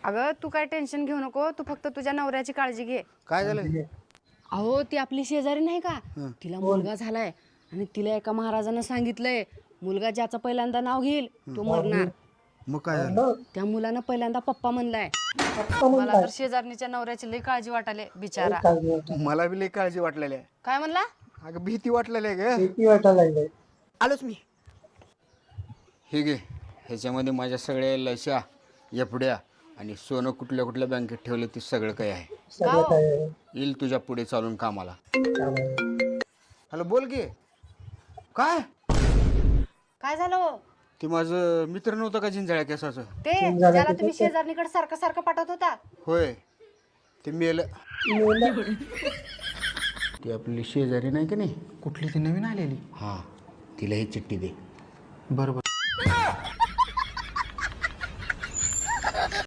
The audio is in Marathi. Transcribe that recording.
अगं तू काय टेन्शन घेऊ नको, तू फक्त तुझ्या नवऱ्याची काळजी घे. काय झालं? अहो ती आपली शेजारी नाही का, तिला मुलगा झालाय आणि तिला एका महाराजानं सांगितलंय मुलगा ज्याचं पहिल्यांदा नाव घेईल तो मरणार. मग काय झालं? त्या मुलानं पहिल्यांदा पप्पा म्हणलाय. मला तर शेजारणीच्या नवऱ्याची लई काळजी वाटाले बिचारा. मला बी लई काळजी वाटलेली आहे. काय म्हणला? अगं भीती वाटलेली आहे ग. भीती वाटायला लागली. आलोच मी. हे घे, ह्याच्यामध्ये माझ्या सगळ्या लशा एफड्या आणि सोनं कुठल्या कुठल्या बँकेत ठेवलं ते सगळं काही आहे. सगळं काय आहे. येईल तुझ्या पुढे चालून कामाला. काम आहे. हॅलो बोल की. काय काय झालं हो? ते माझं मित्र नव्हतं का जिंजाळ्या केसाचं? ते ज्याला तुम्ही शेजारणीकडे सारखं सारखं पाठवत होता. होय, ते मेलं. ती आपली शेजारी नाही का नाही, कुठली ती नवीन आलेली? हां, तिला ही चिठ्ठी दे. बरोबर.